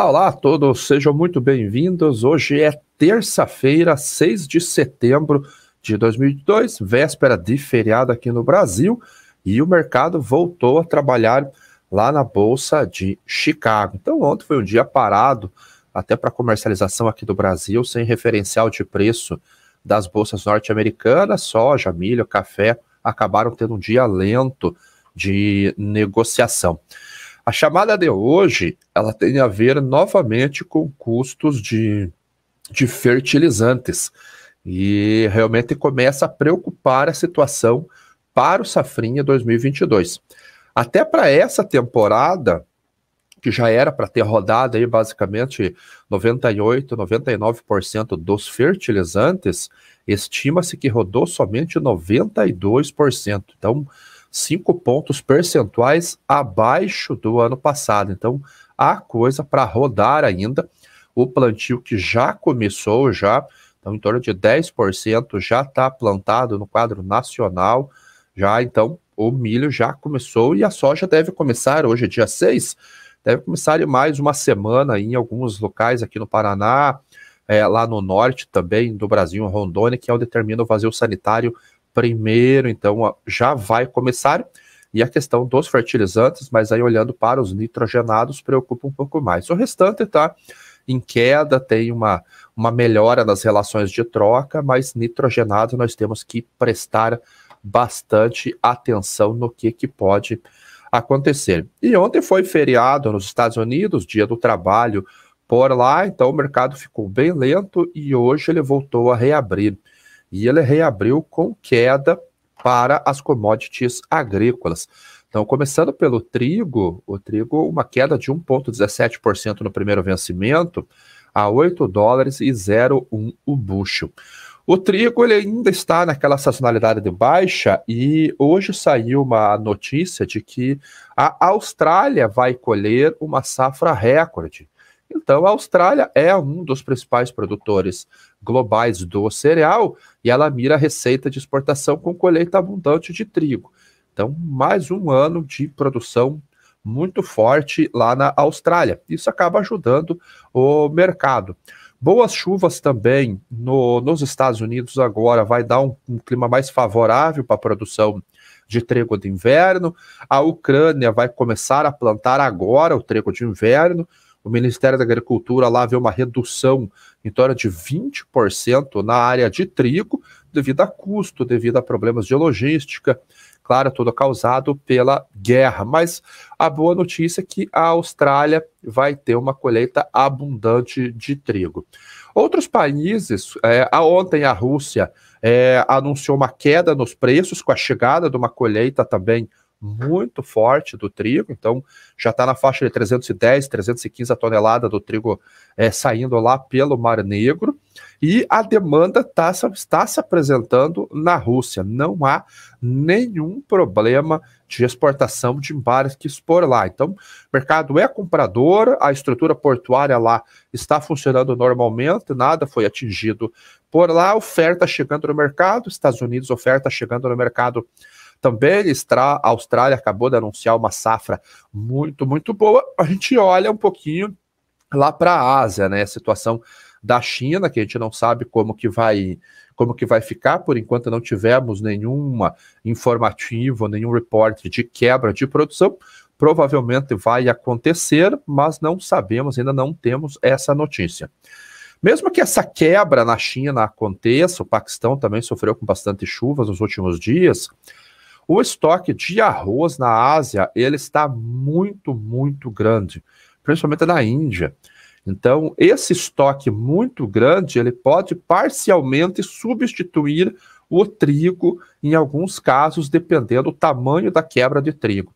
Olá, olá a todos, sejam muito bem-vindos. Hoje é terça-feira, 6 de setembro de 2022, véspera de feriado aqui no Brasil, e o mercado voltou a trabalhar lá na Bolsa de Chicago. Então, ontem foi um dia parado, até para comercialização aqui do Brasil, sem referencial de preço das bolsas norte-americanas. Soja, milho, café acabaram tendo um dia lento de negociação. A chamada de hoje, ela tem a ver novamente com custos de fertilizantes, e realmente começa a preocupar a situação para o Safrinha 2022. Até para essa temporada, que já era para ter rodado aí basicamente 98, 99% dos fertilizantes, estima-se que rodou somente 92%. Então, 5 pontos percentuais abaixo do ano passado. Então, há coisa para rodar ainda. O plantio que já começou, então em torno de 10% já está plantado no quadro nacional. Então, o milho já começou e a soja deve começar, hoje é dia 6, deve começar em mais uma semana em alguns locais aqui no Paraná, lá no norte também do Brasil, em Rondônia, que é onde termina o vazio sanitário primeiro. Então já vai começar, e a questão dos fertilizantes, mas aí olhando para os nitrogenados, preocupa um pouco mais. O restante está em queda, tem uma melhora nas relações de troca, mas nitrogenado nós temos que prestar bastante atenção no que pode acontecer. E ontem foi feriado nos Estados Unidos, dia do trabalho por lá, então o mercado ficou bem lento e hoje ele voltou a reabrir. E ele reabriu com queda para as commodities agrícolas. Então, começando pelo trigo, o trigo, uma queda de 1,17% no primeiro vencimento, a $8,01 o bushel. O trigo ele ainda está naquela sazonalidade de baixa, e hoje saiu uma notícia de que a Austrália vai colher uma safra recorde. Então, a Austrália é um dos principais produtores globais do cereal e ela mira a receita de exportação com colheita abundante de trigo. Então, mais um ano de produção muito forte lá na Austrália. Isso acaba ajudando o mercado. Boas chuvas também nos Estados Unidos agora vai dar um clima mais favorável para a produção de trigo de inverno. A Ucrânia vai começar a plantar agora o trigo de inverno. O Ministério da Agricultura lá vê uma redução em torno de 20% na área de trigo, devido a custo, devido a problemas de logística, claro, tudo causado pela guerra. Mas a boa notícia é que a Austrália vai ter uma colheita abundante de trigo. Outros países, ontem a Rússia anunciou uma queda nos preços com a chegada de uma colheita também muito forte do trigo, então já está na faixa de 310, 315 a tonelada do trigo saindo lá pelo Mar Negro, e a demanda está se apresentando na Rússia. Não há nenhum problema de exportação de embarques por lá. Então, o mercado é comprador, a estrutura portuária lá está funcionando normalmente, nada foi atingido por lá, oferta chegando no mercado, Estados Unidos, oferta chegando no mercado também. A Austrália acabou de anunciar uma safra muito, muito boa. A gente olha um pouquinho lá para a Ásia, né? A situação da China, que a gente não sabe como que vai ficar. Por enquanto não tivemos nenhuma informativo, nenhum reporte de quebra de produção. Provavelmente vai acontecer, mas não sabemos, ainda não temos essa notícia. Mesmo que essa quebra na China aconteça, o Paquistão também sofreu com bastante chuvas nos últimos dias. O estoque de arroz na Ásia, ele está muito, muito grande, principalmente na Índia. Então, esse estoque muito grande, ele pode parcialmente substituir o trigo em alguns casos, dependendo do tamanho da quebra de trigo.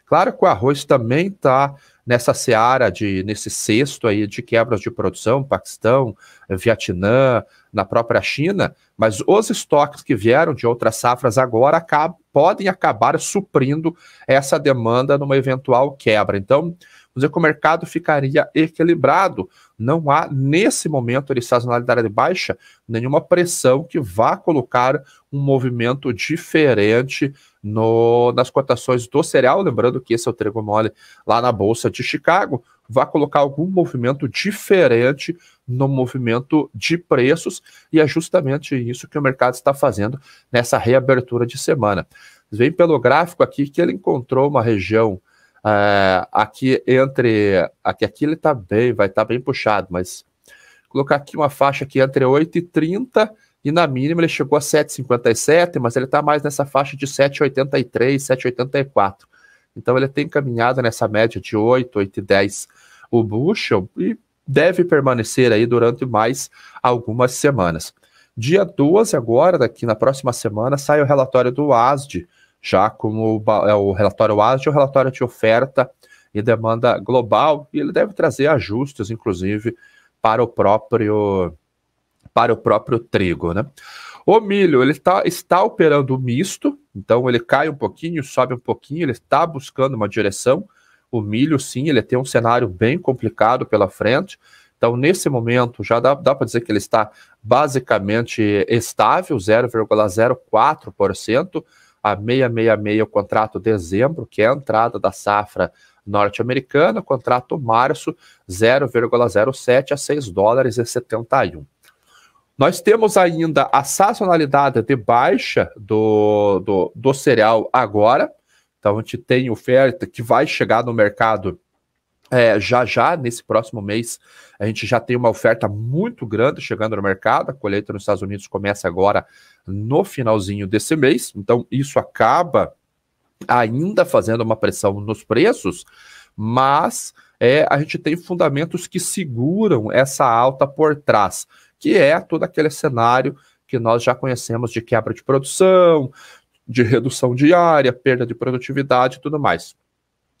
Claro que o arroz também está nessa seara, nesse cesto aí de quebras de produção, Paquistão, Vietnã, na própria China, mas os estoques que vieram de outras safras agora podem acabar suprindo essa demanda numa eventual quebra. Então, dizer que o mercado ficaria equilibrado. Não há, nesse momento de sazonalidade baixa, nenhuma pressão que vá colocar um movimento diferente nas cotações do cereal. Lembrando que esse é o trigo mole lá na Bolsa de Chicago, vai colocar algum movimento diferente no movimento de preços, e é justamente isso que o mercado está fazendo nessa reabertura de semana. Vem pelo gráfico aqui que ele encontrou uma região aqui aqui ele tá bem, vai estar bem puxado, mas colocar aqui uma faixa aqui entre 8,30 e na mínima ele chegou a 7,57, mas ele está mais nessa faixa de 7,83, 7,84. Então ele tem caminhado nessa média de 8, 8,10 o bushel e deve permanecer aí durante mais algumas semanas. Dia 12 agora, daqui na próxima semana, sai o relatório do ASD, já como o relatório ASD, o relatório de oferta e demanda global, e ele deve trazer ajustes, inclusive, para o próprio trigo, né? O milho, ele está operando misto, então ele cai um pouquinho, sobe um pouquinho, ele está buscando uma direção. O milho, sim, ele tem um cenário bem complicado pela frente. Então, nesse momento, já dá para dizer que ele está basicamente estável, 0,04%, a 666 o contrato dezembro, que é a entrada da safra norte-americana, contrato março, 0,07 a $6,71. Nós temos ainda a sazonalidade de baixa do cereal agora. Então, a gente tem oferta que vai chegar no mercado já nesse próximo mês. A gente já tem uma oferta muito grande chegando no mercado. A colheita nos Estados Unidos começa agora no finalzinho desse mês. Então, isso acaba ainda fazendo uma pressão nos preços, mas a gente tem fundamentos que seguram essa alta por trás, que é todo aquele cenário que nós já conhecemos de quebra de produção, de redução diária, perda de produtividade e tudo mais.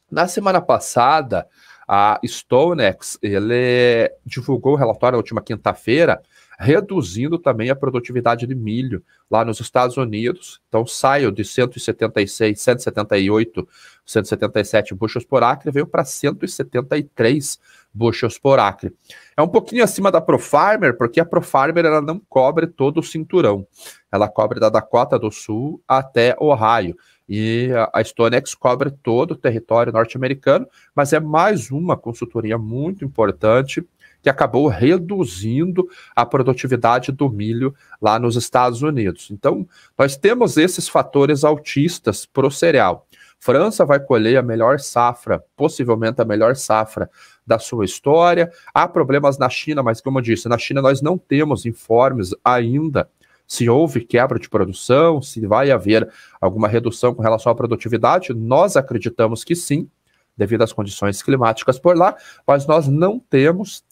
Na semana passada, a StoneX divulgou o relatório na última quinta-feira, reduzindo também a produtividade de milho lá nos Estados Unidos. Então saiu de 176, 178, 177 bushels por acre, veio para 173 bushels por acre. É um pouquinho acima da ProFarmer, porque a ProFarmer ela não cobre todo o cinturão. Ela cobre da Dakota do Sul até Ohio. E a StoneX cobre todo o território norte-americano, mas é mais uma consultoria muito importante que acabou reduzindo a produtividade do milho lá nos Estados Unidos. Então, nós temos esses fatores altistas para o cereal. França vai colher a melhor safra, possivelmente a melhor safra da sua história. Há problemas na China, mas como eu disse, na China nós não temos informes ainda se houve quebra de produção, se vai haver alguma redução com relação à produtividade. Nós acreditamos que sim, devido às condições climáticas por lá, mas nós não temos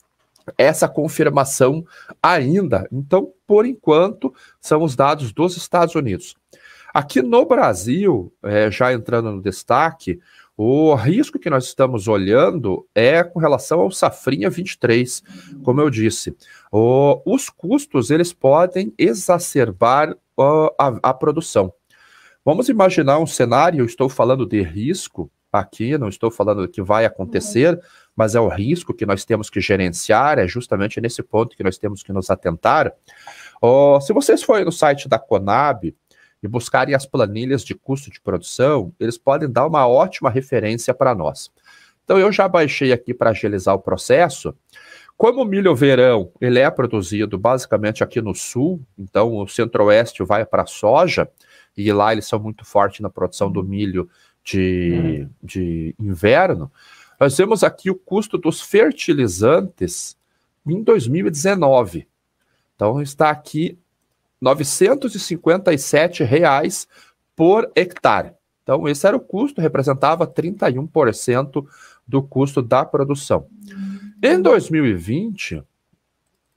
essa confirmação ainda. Então, por enquanto, são os dados dos Estados Unidos. Aqui no Brasil, já entrando no destaque, o risco que nós estamos olhando é com relação ao Safrinha 23, como eu disse. Os custos, eles podem exacerbar a produção. Vamos imaginar um cenário, eu estou falando de risco aqui, não estou falando que vai acontecer, mas é o risco que nós temos que gerenciar, é justamente nesse ponto que nós temos que nos atentar. Se vocês forem no site da Conab e buscarem as planilhas de custo de produção, eles podem dar uma ótima referência para nós. Então eu já baixei aqui para agilizar o processo. Como o milho verão, ele é produzido basicamente aqui no sul, então o centro-oeste vai para a soja, e lá eles são muito fortes na produção do milho de inverno. Nós vemos aqui o custo dos fertilizantes em 2019. Então está aqui R$ 957 por hectare. Então, esse era o custo, representava 31% do custo da produção. Em 2020,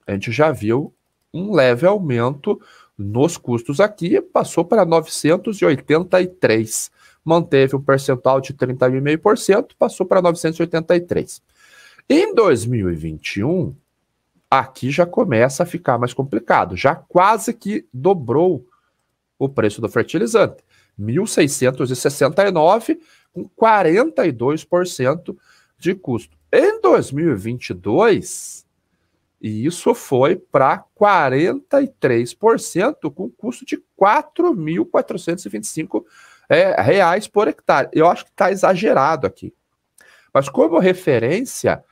a gente já viu um leve aumento nos custos aqui, passou para 983. Manteve um percentual de 31,5%, passou para 983. Em 2021, aqui já começa a ficar mais complicado, já quase que dobrou o preço do fertilizante, 1.669, com 42% de custo. Em 2022, isso foi para 43%, com custo de R$ 4.425 reais por hectare. Eu acho que está exagerado aqui. Mas como referência,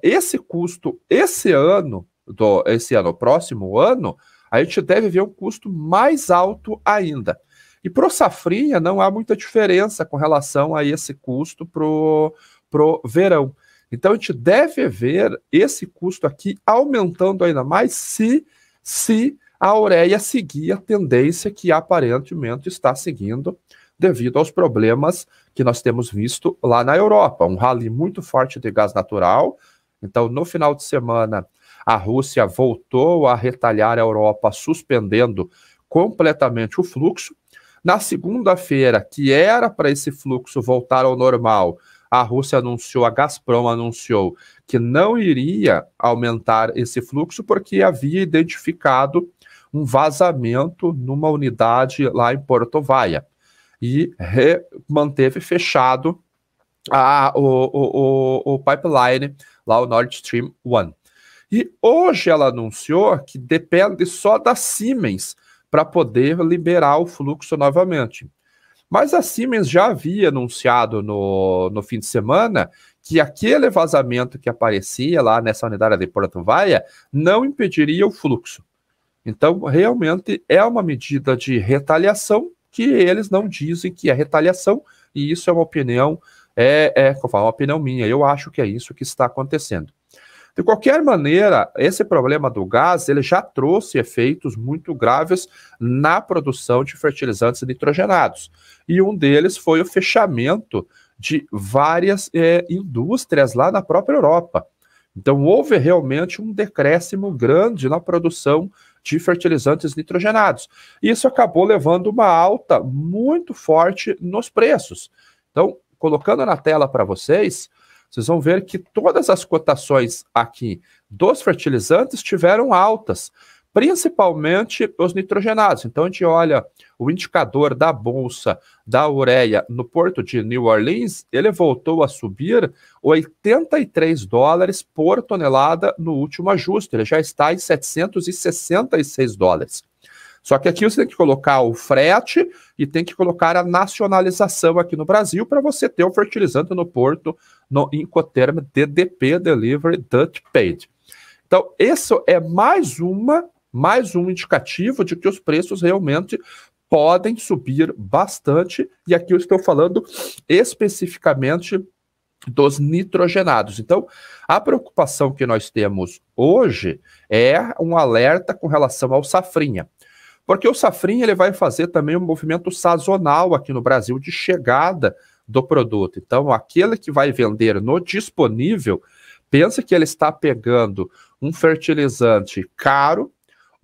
esse custo, esse ano, próximo ano, a gente deve ver um custo mais alto ainda. E para o safrinha não há muita diferença com relação a esse custo pro verão. Então a gente deve ver esse custo aqui aumentando ainda mais se a ureia seguir a tendência que aparentemente está seguindo devido aos problemas que nós temos visto lá na Europa. Um rally muito forte de gás natural. Então, no final de semana, a Rússia voltou a retalhar a Europa, suspendendo completamente o fluxo. Na segunda-feira, que era para esse fluxo voltar ao normal, a Rússia anunciou, a Gazprom anunciou que não iria aumentar esse fluxo porque havia identificado um vazamento numa unidade lá em Portovaia e manteve fechado o pipeline, lá o Nord Stream 1. E hoje ela anunciou que depende só da Siemens para poder liberar o fluxo novamente. Mas a Siemens já havia anunciado no fim de semana que aquele vazamento que aparecia lá nessa unidade de Portovaia não impediria o fluxo. Então, realmente é uma medida de retaliação que eles não dizem que é retaliação, e isso é uma opinião, uma opinião minha. Eu acho que é isso que está acontecendo. De qualquer maneira, esse problema do gás, ele já trouxe efeitos muito graves na produção de fertilizantes nitrogenados. E um deles foi o fechamento de várias indústrias lá na própria Europa. Então, houve realmente um decréscimo grande na produção de fertilizantes nitrogenados. Isso acabou levando uma alta muito forte nos preços. Então, colocando na tela para vocês vão ver que todas as cotações aqui dos fertilizantes tiveram altas, principalmente os nitrogenados. Então, a gente olha o indicador da bolsa da ureia no porto de New Orleans, ele voltou a subir $83 por tonelada no último ajuste. Ele já está em $766. Só que aqui você tem que colocar o frete e tem que colocar a nacionalização aqui no Brasil para você ter o fertilizante no porto no Incoterm DDP, Delivery Dutch Paid. Então, isso é mais um indicativo de que os preços realmente podem subir bastante, e aqui eu estou falando especificamente dos nitrogenados. Então, a preocupação que nós temos hoje é um alerta com relação ao safrinha. Porque o safrinha ele vai fazer também um movimento sazonal aqui no Brasil de chegada do produto. Então, aquele que vai vender no disponível, pensa que ele está pegando um fertilizante caro,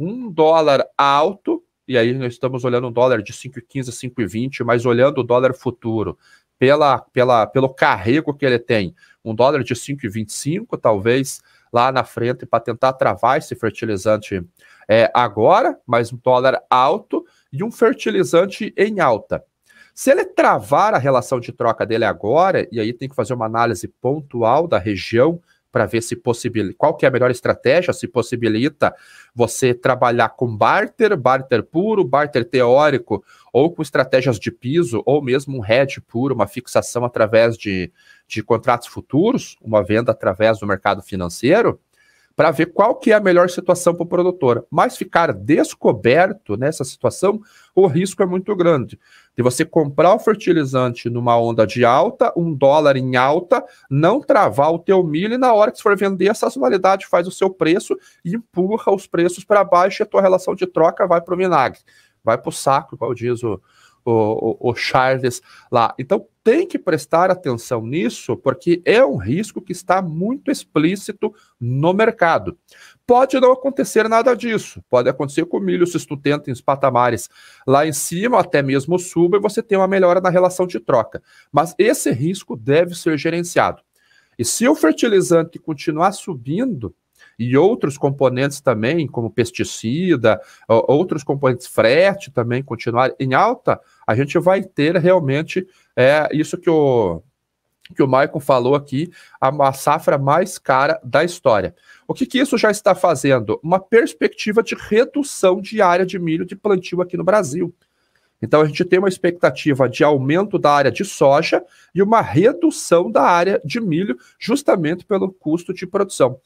$1 alto, e aí nós estamos olhando um dólar de 5,15 a 5,20, mas olhando o dólar futuro, pelo carrego que ele tem, um dólar de 5,25, talvez, lá na frente, para tentar travar esse fertilizante agora, mas um dólar alto e um fertilizante em alta. Se ele travar a relação de troca dele agora, e aí tem que fazer uma análise pontual da região para ver se qual que é a melhor estratégia, se possibilita você trabalhar com barter puro, barter teórico, ou com estratégias de piso, ou mesmo um hedge puro, uma fixação através de contratos futuros, uma venda através do mercado financeiro, para ver qual que é a melhor situação para o produtor. Mas ficar descoberto nessa situação, o risco é muito grande. De você comprar o fertilizante numa onda de alta, $1 em alta, não travar o teu milho, e na hora que você for vender, a sazonalidade faz o seu preço e empurra os preços para baixo, e a tua relação de troca vai para o vinagre, vai para o saco, igual diz o Charles lá. Então tem que prestar atenção nisso, porque é um risco que está muito explícito no mercado. Pode não acontecer nada disso, pode acontecer que o milho se sustenta em patamares lá em cima, até mesmo suba, e você tem uma melhora na relação de troca. Mas esse risco deve ser gerenciado. E se o fertilizante continuar subindo, e outros componentes também, como pesticida, outros componentes frete também continuar em alta, a gente vai ter realmente isso que o que o Maicon falou aqui, a safra mais cara da história. O que isso já está fazendo? Uma perspectiva de redução de área de milho de plantio aqui no Brasil. Então a gente tem uma expectativa de aumento da área de soja e uma redução da área de milho, justamente pelo custo de produção.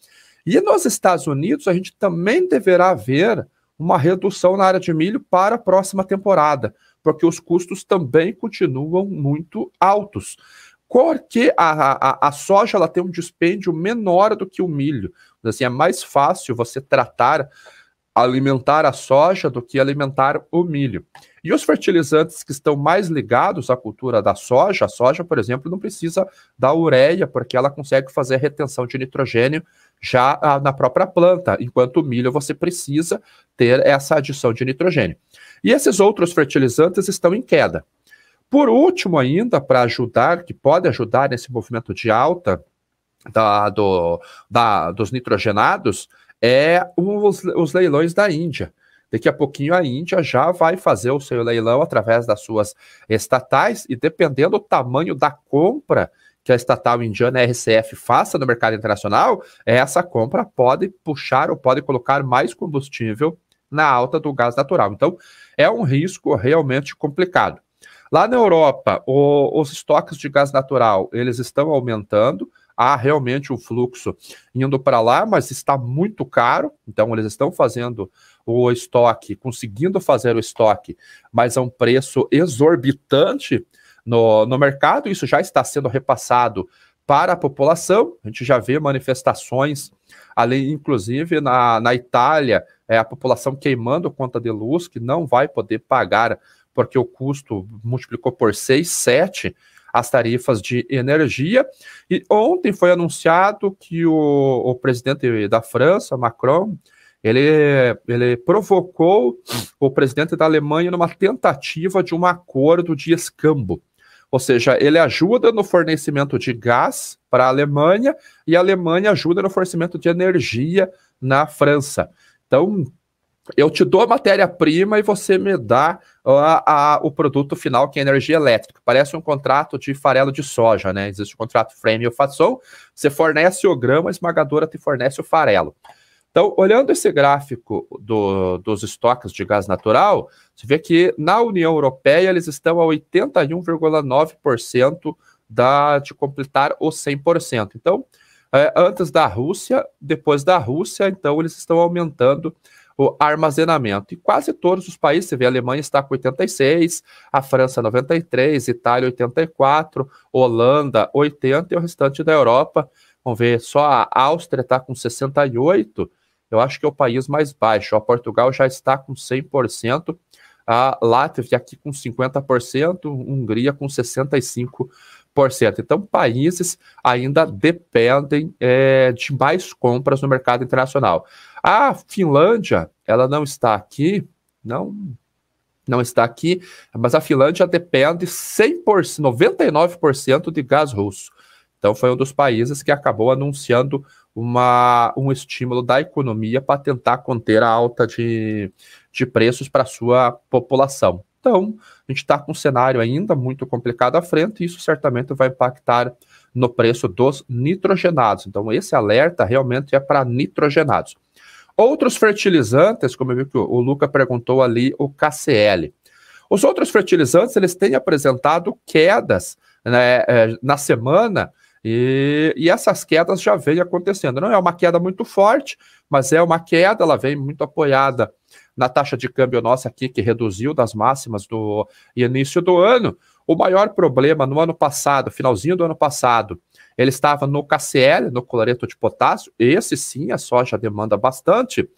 E nos Estados Unidos a gente também deverá ver uma redução na área de milho para a próxima temporada, porque os custos também continuam muito altos. Porque a soja ela tem um dispêndio menor do que o milho. Assim, é mais fácil você alimentar a soja do que alimentar o milho. E os fertilizantes que estão mais ligados à cultura da soja, a soja, por exemplo, não precisa da ureia, porque ela consegue fazer a retenção de nitrogênio já na própria planta, enquanto o milho você precisa ter essa adição de nitrogênio. E esses outros fertilizantes estão em queda. Por último ainda, para ajudar, que pode ajudar nesse movimento de alta dos nitrogenados, os leilões da Índia. Daqui a pouquinho a Índia já vai fazer o seu leilão através das suas estatais e dependendo do tamanho da compra que a estatal indiana RCF faça no mercado internacional, essa compra pode puxar ou pode colocar mais combustível na alta do gás natural. Então, é um risco realmente complicado. Lá na Europa, os estoques de gás natural, eles estão aumentando, há realmente um fluxo indo para lá, mas está muito caro, então eles estão fazendo o estoque, conseguindo fazer o estoque, mas a um preço exorbitante no mercado, isso já está sendo repassado para a população, a gente já vê manifestações, ali inclusive na Itália, a população queimando conta de luz, que não vai poder pagar, porque o custo multiplicou por 6, 7, as tarifas de energia, e ontem foi anunciado que o presidente da França, Macron, ele provocou o presidente da Alemanha numa tentativa de um acordo de escambo, ou seja, ele ajuda no fornecimento de gás para a Alemanha, e a Alemanha ajuda no fornecimento de energia na França. Então, eu te dou a matéria-prima e você me dá o produto final, que é energia elétrica. Parece um contrato de farelo de soja, né? Existe o contrato frame ou fação, você fornece o grão, a esmagadora te fornece o farelo. Então, olhando esse gráfico dos estoques de gás natural, você vê que na União Europeia eles estão a 81,9% de completar os 100%. Então, antes da Rússia, depois da Rússia, então eles estão aumentando o armazenamento. E quase todos os países, você vê, a Alemanha está com 86%, a França 93%, Itália 84%, Holanda 80% e o restante da Europa, vamos ver, só a Áustria está com 68%, eu acho que é o país mais baixo, a Portugal já está com 100%, a Látvia aqui com 50%, Hungria com 65%. Então, países ainda dependem de mais compras no mercado internacional. A Finlândia, ela não está aqui, não está aqui, mas a Finlândia depende 100%, 99% de gás russo. Então, foi um dos países que acabou anunciando um estímulo da economia para tentar conter a alta de preços para a sua população. Então, a gente está com um cenário ainda muito complicado à frente e isso certamente vai impactar no preço dos nitrogenados. Então, esse alerta realmente é para nitrogenados. Outros fertilizantes, como eu vi que o Luca perguntou ali, o KCl. Os outros fertilizantes, eles têm apresentado quedas, né, na semana, e essas quedas já vêm acontecendo. Não é uma queda muito forte, mas é uma queda, ela vem muito apoiada na taxa de câmbio nossa aqui, que reduziu das máximas do início do ano. O maior problema no ano passado, finalzinho do ano passado, ele estava no KCl, no cloreto de potássio. Esse sim, a soja demanda bastante.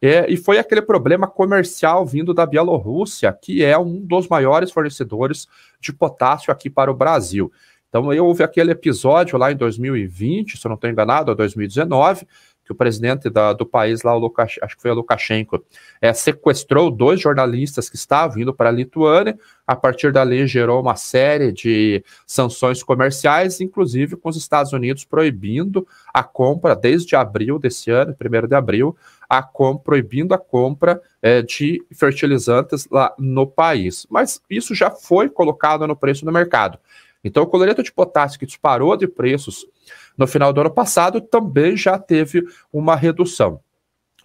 E foi aquele problema comercial vindo da Bielorrússia, que é um dos maiores fornecedores de potássio aqui para o Brasil. Então, houve aquele episódio lá em 2020, se eu não estou enganado, ou 2019, que o presidente do país lá, acho que foi o Lukashenko, sequestrou 2 jornalistas que estavam indo para a Lituânia. A partir dali gerou uma série de sanções comerciais, inclusive com os Estados Unidos proibindo a compra, desde abril desse ano, 1º de abril, proibindo a compra de fertilizantes lá no país. Mas isso já foi colocado no preço do mercado. Então, o cloreto de potássio que disparou de preços no final do ano passado também já teve uma redução.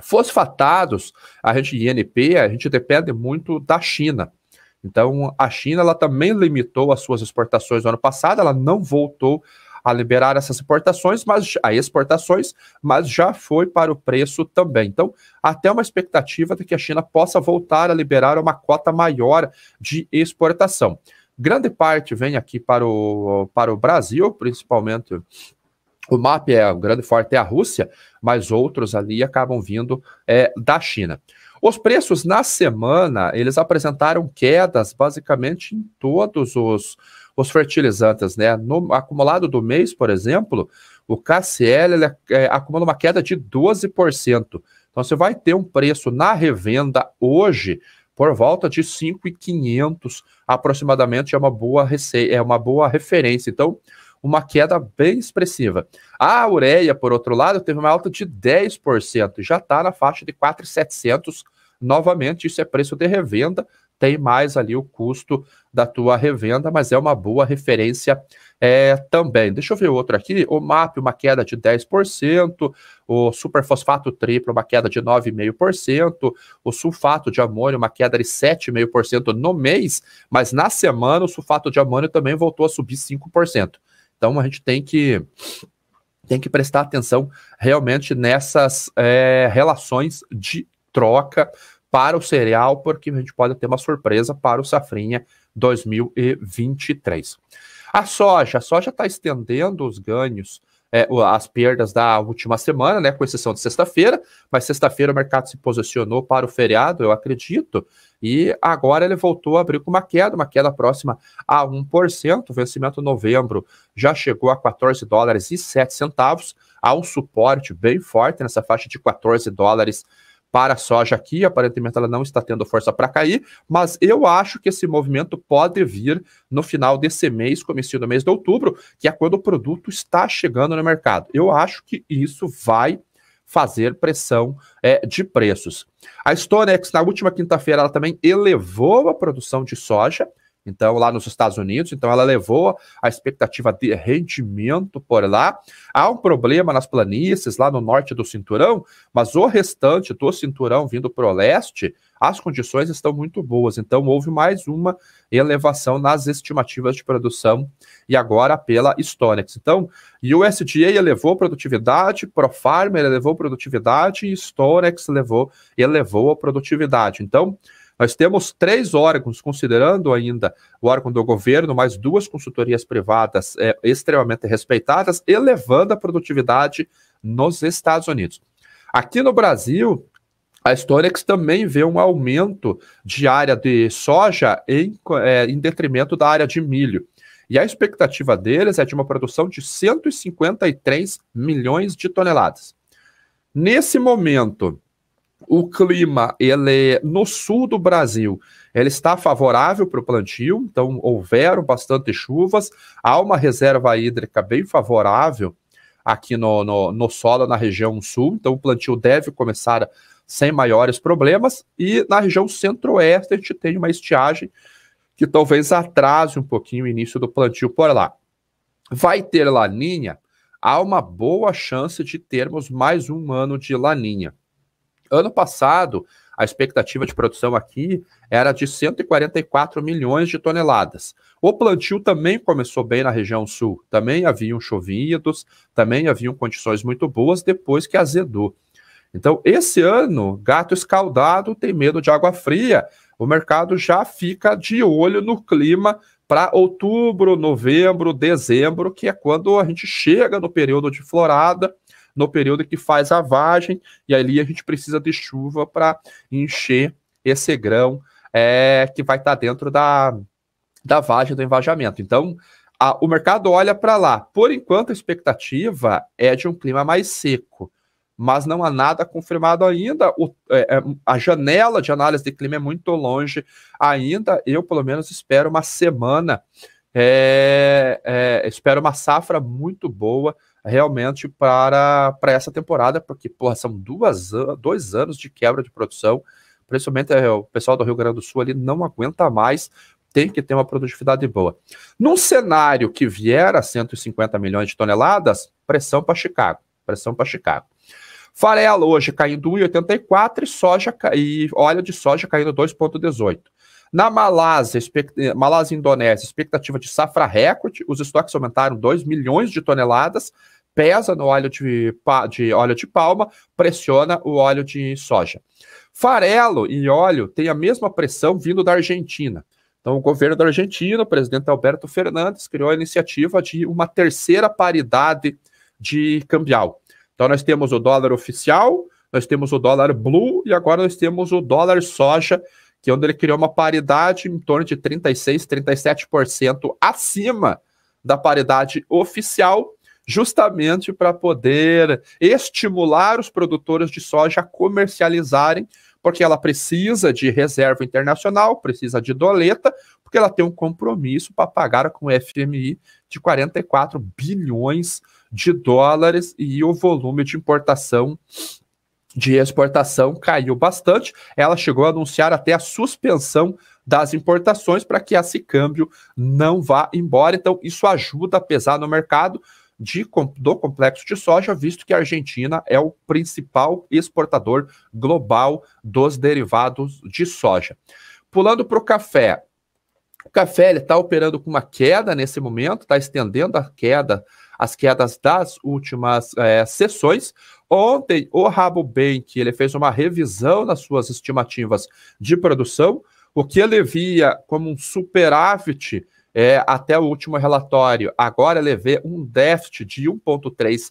Fosfatados, a gente INP, a gente depende muito da China. Então, a China ela também limitou as suas exportações no ano passado, ela não voltou a liberar essas exportações, mas já foi para o preço também. Então, até uma expectativa de que a China possa voltar a liberar uma cota maior de exportação. Grande parte vem aqui para o Brasil, principalmente o MAP o grande forte é a Rússia, mas outros ali acabam vindo da China. Os preços na semana, eles apresentaram quedas basicamente em todos os fertilizantes, né? No acumulado do mês, por exemplo, o KCl acumula uma queda de 12%. Então você vai ter um preço na revenda hoje por volta de 5.500 aproximadamente, é uma boa referência. Então, uma queda bem expressiva. A ureia, por outro lado, teve uma alta de 10%, já está na faixa de 4.700 novamente, isso é preço de revenda, tem mais ali o custo da tua revenda, mas é uma boa referência também. Deixa eu ver outro aqui, o MAP, uma queda de 10%, o superfosfato triplo, uma queda de 9,5%, o sulfato de amônio, uma queda de 7,5% no mês, mas na semana o sulfato de amônio também voltou a subir 5%. Então, a gente tem que prestar atenção realmente nessas relações de troca para o cereal, porque a gente pode ter uma surpresa para o Safrinha 2023. A soja está estendendo os ganhos, as perdas da última semana, né, com exceção de sexta-feira, mas sexta-feira o mercado se posicionou para o feriado, eu acredito, e agora ele voltou a abrir com uma queda próxima a 1%, o vencimento em novembro já chegou a $14,07, há um suporte bem forte nessa faixa de $14 para a soja aqui, aparentemente ela não está tendo força para cair, mas eu acho que esse movimento pode vir no final desse mês, comecinho do mês de outubro, que é quando o produto está chegando no mercado. Eu acho que isso vai fazer pressão de preços. A Stonex, na última quinta-feira, ela também elevou a produção de soja, então lá nos Estados Unidos, então ela levou a expectativa de rendimento por lá. Há um problema nas planícies lá no norte do cinturão, mas o restante do cinturão vindo para o leste, as condições estão muito boas, então houve mais uma elevação nas estimativas de produção e agora pela Stonex. Então, USDA elevou produtividade, ProFarmer elevou produtividade e Stonex elevou a produtividade. Então, nós temos 3 órgãos, considerando ainda o órgão do governo, mais 2 consultorias privadas extremamente respeitadas, elevando a produtividade nos Estados Unidos. Aqui no Brasil, a Stonex também vê um aumento de área de soja em detrimento da área de milho. E a expectativa deles é de uma produção de 153 milhões de toneladas. Nesse momento, o clima, no sul do Brasil, ele está favorável para o plantio, então houveram bastante chuvas, há uma reserva hídrica bem favorável aqui no solo, na região sul, então o plantio deve começar sem maiores problemas, e na região centro-oeste a gente tem uma estiagem que talvez atrase um pouquinho o início do plantio por lá. Vai ter laninha? Há uma boa chance de termos mais um ano de laninha. Ano passado, a expectativa de produção aqui era de 144 milhões de toneladas. O plantio também começou bem na região sul, também haviam chovidos, também haviam condições muito boas depois que azedou. Então, esse ano, gato escaldado tem medo de água fria, o mercado já fica de olho no clima para outubro, novembro, dezembro, que é quando a gente chega no período de florada, no período que faz a vagem, e ali a gente precisa de chuva para encher esse grão que vai estar dentro da vagem, do envajamento. Então, o mercado olha para lá. Por enquanto, a expectativa é de um clima mais seco, mas não há nada confirmado ainda. A janela de análise de clima é muito longe ainda. Eu, pelo menos, espero uma semana, espero uma safra muito boa, realmente, para essa temporada, porque, são 2 anos de quebra de produção, principalmente o pessoal do Rio Grande do Sul ali não aguenta mais tem que ter uma produtividade boa. Num cenário que vier a 150 milhões de toneladas, pressão para Chicago. Farelo hoje caindo 1,84 e óleo de soja caindo 2,18. Na Malásia, Malásia e Indonésia, expectativa de safra recorde, os estoques aumentaram 2 milhões de toneladas, pesa no óleo de palma, pressiona o óleo de soja. Farelo e óleo têm a mesma pressão vindo da Argentina. Então, o governo da Argentina, o presidente Alberto Fernandes, criou a iniciativa de uma terceira paridade de cambial. Então, nós temos o dólar oficial, nós temos o dólar blue e agora nós temos o dólar soja, que é onde ele criou uma paridade em torno de 36%, 37% acima da paridade oficial, justamente para poder estimular os produtores de soja a comercializarem, porque ela precisa de reserva internacional, precisa de doleta, porque ela tem um compromisso para pagar com o FMI de 44 bilhões de dólares e o volume de importação de exportação caiu bastante. Ela chegou a anunciar até a suspensão das importações para que esse câmbio não vá embora. Então, isso ajuda a pesar no mercado do complexo de soja, visto que a Argentina é o principal exportador global dos derivados de soja. Pulando para o café. O café está operando com uma queda nesse momento, está estendendo as quedas das últimas sessões. Ontem, o Rabobank ele fez uma revisão nas suas estimativas de produção, o que ele via como um superávit até o último relatório. Agora ele vê um déficit de 1,3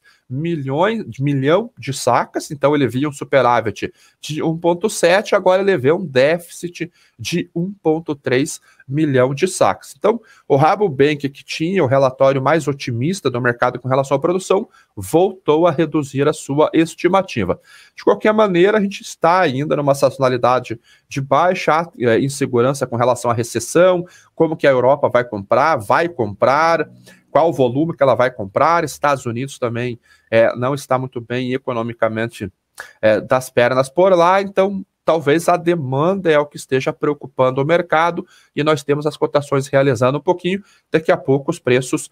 milhão de sacas, então ele via um superávit de 1,7, agora ele vê um déficit de 1,3 milhão de sacas. Então, o Rabobank, que tinha o relatório mais otimista do mercado com relação à produção, voltou a reduzir a sua estimativa. De qualquer maneira, a gente está ainda numa sazonalidade de baixa insegurança com relação à recessão, como que a Europa vai comprar, qual o volume que ela vai comprar. Estados Unidos também não está muito bem economicamente das pernas por lá, então talvez a demanda é o que esteja preocupando o mercado e nós temos as cotações realizando um pouquinho. Daqui a pouco os preços,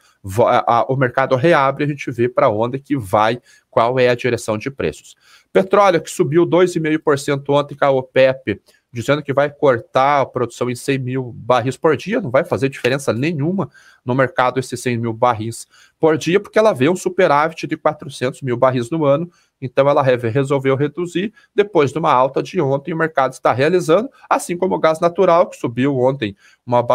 o mercado reabre, a gente vê para onde que vai, qual é a direção de preços. Petróleo que subiu 2,5% ontem com a OPEP, dizendo que vai cortar a produção em 100 mil barris por dia, não vai fazer diferença nenhuma no mercado esses 100 mil barris por dia, porque ela vê um superávit de 400 mil barris no ano, então ela resolveu reduzir, depois de uma alta de ontem, o mercado está realizando, assim como o gás natural, que subiu ontem, uma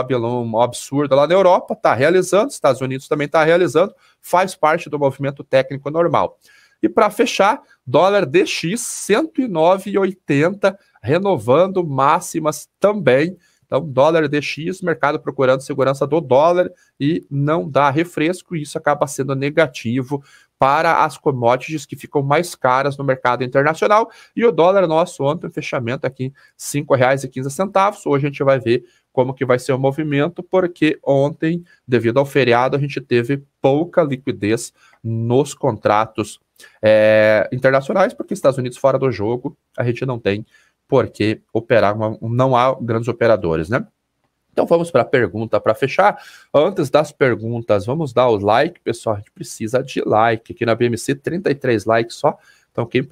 absurda lá na Europa, está realizando, Estados Unidos também está realizando, faz parte do movimento técnico normal. E para fechar, dólar DX 109,80, renovando máximas também. Então, dólar DX, mercado procurando segurança do dólar e não dá refresco, e isso acaba sendo negativo para as commodities que ficam mais caras no mercado internacional. E o dólar nosso ontem, fechamento aqui, R$ 5,15. Hoje a gente vai ver como que vai ser o movimento, porque ontem, devido ao feriado, a gente teve pouca liquidez nos contratos internacionais, porque Estados Unidos fora do jogo, a gente não tem por que operar, não há grandes operadores, né? Então vamos para a pergunta para fechar. Antes das perguntas, vamos dar o like, pessoal, a gente precisa de like, aqui na BMC 33 likes só, então quem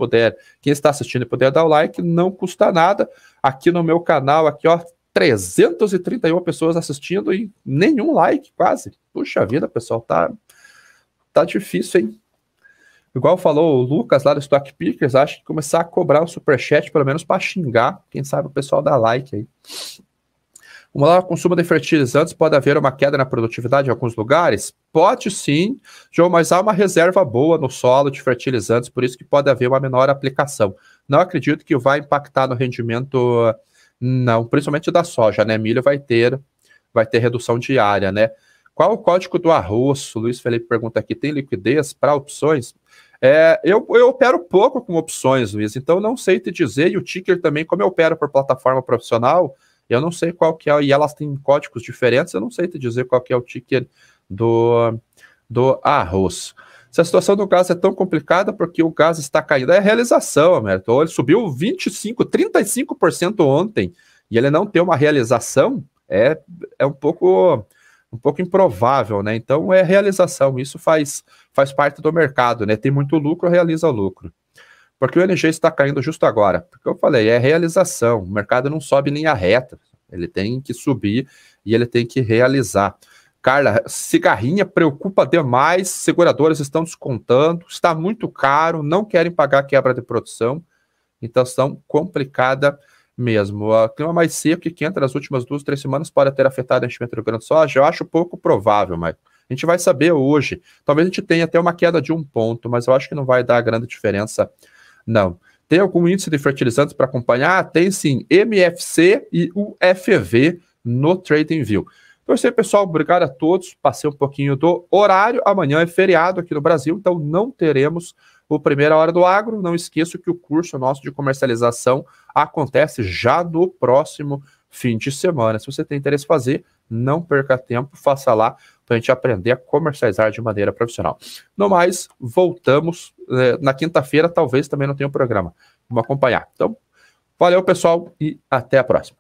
está assistindo e puder dar o like, não custa nada. Aqui no meu canal, aqui ó, 331 pessoas assistindo e nenhum like quase. Puxa vida, pessoal, tá difícil, hein? Igual falou o Lucas lá do Stock Pickers, acho que começar a cobrar o superchat, pelo menos para xingar, quem sabe o pessoal dá like aí. Vamos lá, o consumo de fertilizantes, pode haver uma queda na produtividade em alguns lugares? Pode sim, João, mas há uma reserva boa no solo de fertilizantes, por isso que pode haver uma menor aplicação. Não acredito que vai impactar no rendimento, não, principalmente da soja, né? Milho vai ter redução diária, né? Qual o código do arroz? O Luiz Felipe pergunta aqui, tem liquidez para opções? Eu opero pouco com opções, Luiz, então não sei te dizer, e o ticker também, como eu opero por plataforma profissional, eu não sei qual que é, e elas têm códigos diferentes, eu não sei te dizer qual que é o ticker do arroz. Se a situação do gás é tão complicada porque o gás está caindo, é a realização, Alberto. Ele subiu 35% ontem, e ele não tem uma realização, é um pouco improvável, né? Então é realização, isso faz parte do mercado, né? Tem muito lucro, realiza lucro. Porque o NG está caindo justo agora? Porque eu falei, é realização, o mercado não sobe em linha reta, ele tem que subir e ele tem que realizar. Carla, cigarrinha preocupa demais, seguradoras estão descontando, está muito caro, não querem pagar quebra de produção, então situação complicada mesmo. O clima mais seco que entra nas últimas 2-3 semanas pode ter afetado o enchimento do grão de soja, eu acho pouco provável, mas a gente vai saber hoje. Talvez a gente tenha até uma queda de 1 ponto, mas eu acho que não vai dar grande diferença, não. Tem algum índice de fertilizantes para acompanhar? Tem sim, MFC e UFV no TradingView. Então é isso aí, pessoal. Obrigado a todos. Passei um pouquinho do horário. Amanhã é feriado aqui no Brasil, então não teremos o Primeira Hora do Agro. Não esqueça que o curso nosso de comercialização acontece já no próximo fim de semana. Se você tem interesse em fazer, não perca tempo, faça lá para a gente aprender a comercializar de maneira profissional. No mais, voltamos na quinta-feira, talvez também não tenha um programa. Vamos acompanhar. Então, valeu, pessoal, e até a próxima.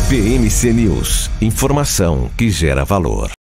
PMC News. Informação que gera valor.